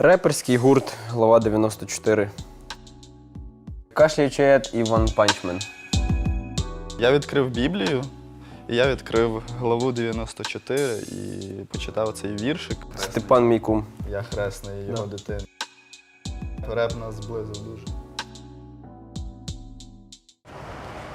Реперський гурт Глава 94. Кашляючий Ед і One Punch Man. Я відкрив Біблію, і я відкрив главу 94 і почитав цей віршик. Степан мій кум. Я хресний його дитини. Реп нас зблизив дуже.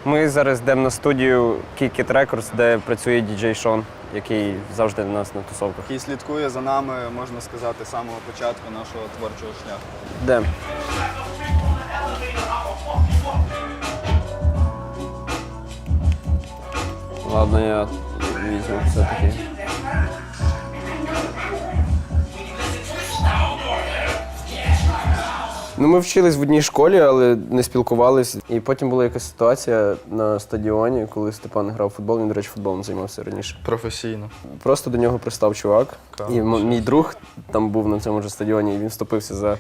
Ми зараз йдемо на студію Kick It Records, де працює діджей Шон, який завжди у нас на тусовках. Який слідкує за нами, можна сказати, з самого початку нашого творчого шляху. Де? Ладно, я візьму все-таки. Ну, ми вчились в одній школі, але не спілкувались. І потім була якась ситуація на стадіоні, коли Степан грав в футбол. Він, до речі, футболом займався раніше. Професійно. Просто до нього пристав чувак. Кайф. І мій друг там був на цьому ж стадіоні, і він вступився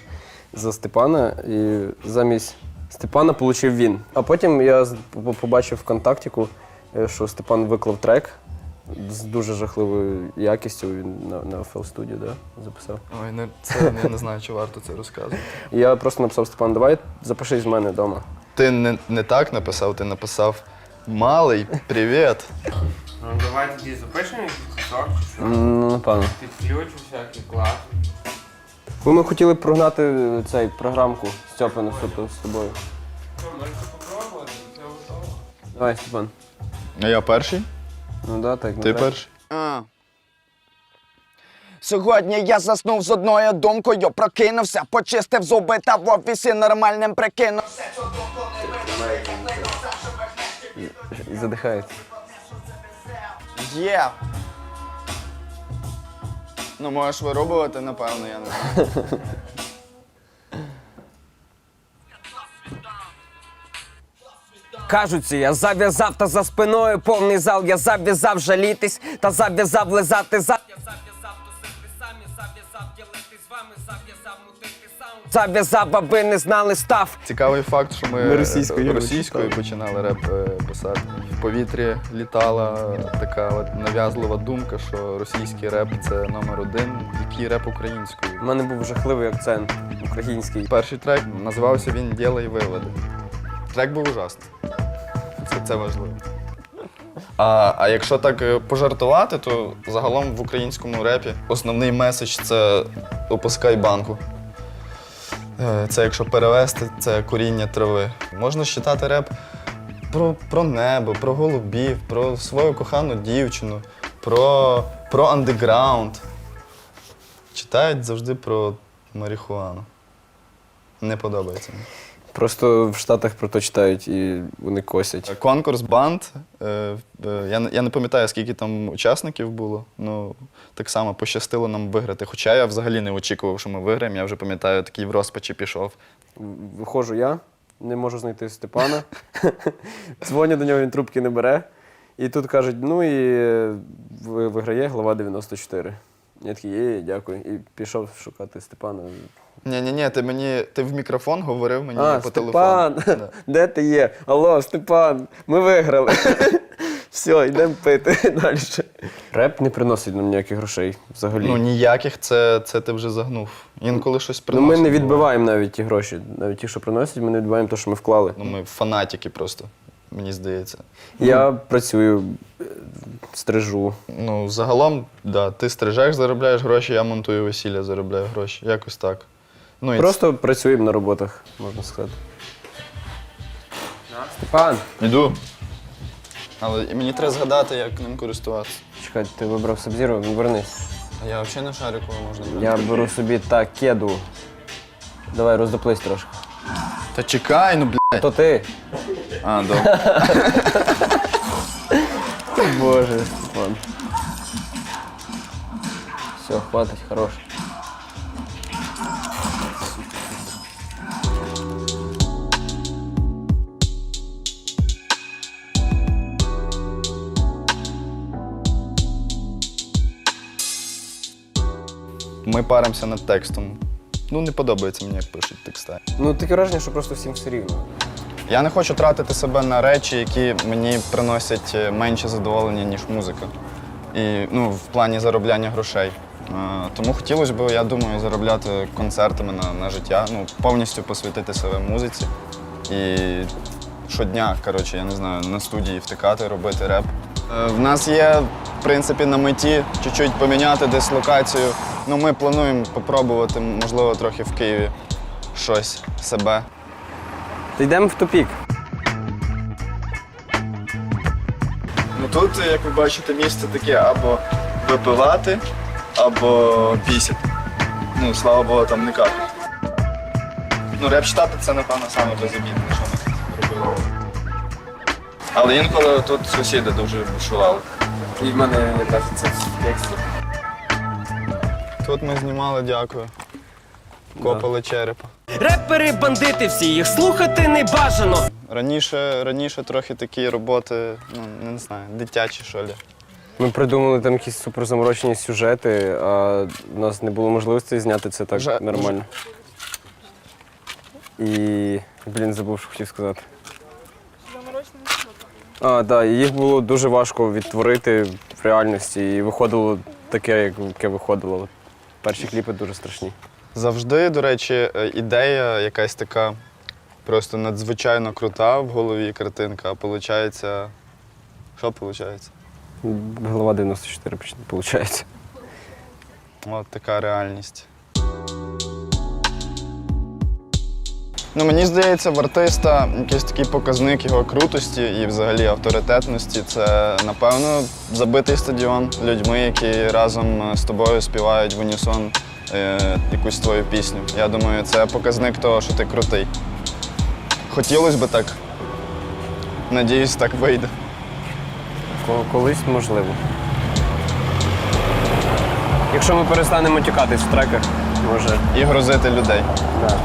за Степана. І замість Степана отримав він. А потім я побачив в контактіку, що Степан виклав трек з дуже жахливою якістю. Він на FL Studio, да, записав. Ой, я не знаю, чи варто це розказувати. І я просто написав: Степан, давай запишись з мене вдома. Ти не так написав, ти написав «Малий, привіт». Ну давай тоді запишемо якийсь кусок, чи що? Ну, напевно. Підключу всякі класи. Ми хотіли прогнати цей програмку Стьопи на з тобою. Що, можете попробувати? Все готово. Давай, Степан. А я перший? Ну да, так. Ти перший? Сьогодні я заснув з одною думкою, прокинувся, почистив зуби та в офісі нормальним прикинувся. І задихається. Є! Ну, можеш вирубувати, напевно, я не знаю. Кажуться, я зав'язав та за спиною повний зал, я зав'язав жалітись та зав'язав лизати за. Я зав'язав тусити самі, зав'язав ділитись з вами, зав'язав мутити саунд. Зав'язав, аби не знали став. Цікавий факт, що ми Ми російською починали реп писати. В повітрі літала така от нав'язлива думка, що російський реп – це номер один, який реп українською. У мене був жахливий акцент український. Перший трек називався він «Дєлай виводи». Трек був ужасний. Це важливо. А якщо так пожартувати, то загалом в українському репі основний меседж – це «опускай банку». Це якщо перевести, це коріння трави. Можна читати реп про небо, про голубів, про свою кохану дівчину, про андеграунд. Читають завжди про марихуану. Не подобається мені. Просто в Штатах про то читають і вони косять. Конкурс банд. Я не пам'ятаю, скільки там учасників було. Ну, так само пощастило нам виграти. Хоча я взагалі не очікував, що ми виграємо. Я вже пам'ятаю, такий в розпачі пішов. Виходжу я, не можу знайти Степана. Дзвоню до нього, він трубки не бере. І тут кажуть, ну і виграє Глава 94. Я такий, дякую. І пішов шукати Степана. Ні, ти в мікрофон говорив мені по Степан, телефону. Да. де ти є? Алло, Степан, ми виграли. Все, йдемо пити далі. Реп не приносить нам ніяких грошей взагалі. Ну ніяких, це ти вже загнув. Інколи щось Ну, приносить. ми не буває. відбиваємо навіть ті гроші. Навіть ті, що приносять, ми не відбиваємо те, що ми вклали. Ну, ми фанатики просто, мені здається. Я працюю, стрижу. Ну, загалом, да, ти стрижеш, заробляєш гроші, я монтую весілля, заробляю гроші. Якось так. Ну, і Просто працюємо на роботах, можна сказати. Степан! Іду. Але мені треба згадати, як ним користуватися. Чекай, ти вибрав Сабзіру, вернись. А я взагалі не шарю, коли можна брати. Я беру собі такеду. Давай, роздоплись трошки. Та чекай, ну, блядь. То ти. А, добре. Боже, Степан. Все, хватить, хорош. Ми паримося над текстом. Ну, не подобається мені, як пишуть текста. Ну, таке враження, що просто всім все рівно. Я не хочу тратити себе на речі, які мені приносять менше задоволення, ніж музика. І, ну, в плані заробляння грошей. Тому хотілося б, я думаю, заробляти концертами на життя, ну, повністю посвятити себе музиці. І щодня, коротше, я не знаю, на студії втикати, робити реп. В нас є, в принципі, на меті чуть-чуть поміняти дислокацію. Ну, ми плануємо попробувати, можливо, трохи в Києві щось себе. То йдемо в тупік. Ну тут, як ви бачите, місце таке або випивати, або пісяти. Ну, слава Богу, там не капать. Ну, реп читати це, напевно, саме безобідне, що ми тут робили. Але інколи тут сусіди дуже бушували. І в мене теж це в тексті. Тут ми знімали, дякую. Копали черепа. Репери, бандити всі, їх слухати не бажано. Раніше трохи такі роботи, ну, не знаю, дитячі, що ли. Ми придумали там якісь суперзаморочені сюжети, а в нас не було можливості зняти це так нормально. І, забув, що хотів сказати. Заморочені сюжети. Так, їх було дуже важко відтворити в реальності, і виходило таке, яке виходило. Перші кліпи дуже страшні. Завжди, до речі, ідея якась така просто надзвичайно крута в голові картинка, а виходить, що виходить? Голова 94, виходить. От така реальність. Ну, мені здається, в артиста якийсь такий показник його крутості і взагалі авторитетності – це, напевно, забитий стадіон людьми, які разом з тобою співають в унісон якусь твою пісню. Я думаю, це показник того, що ти крутий. Хотілося б так. Надіюсь, так вийде. Колись можливо. Якщо ми перестанемо тікатись в треках, може. І грузити людей. Да.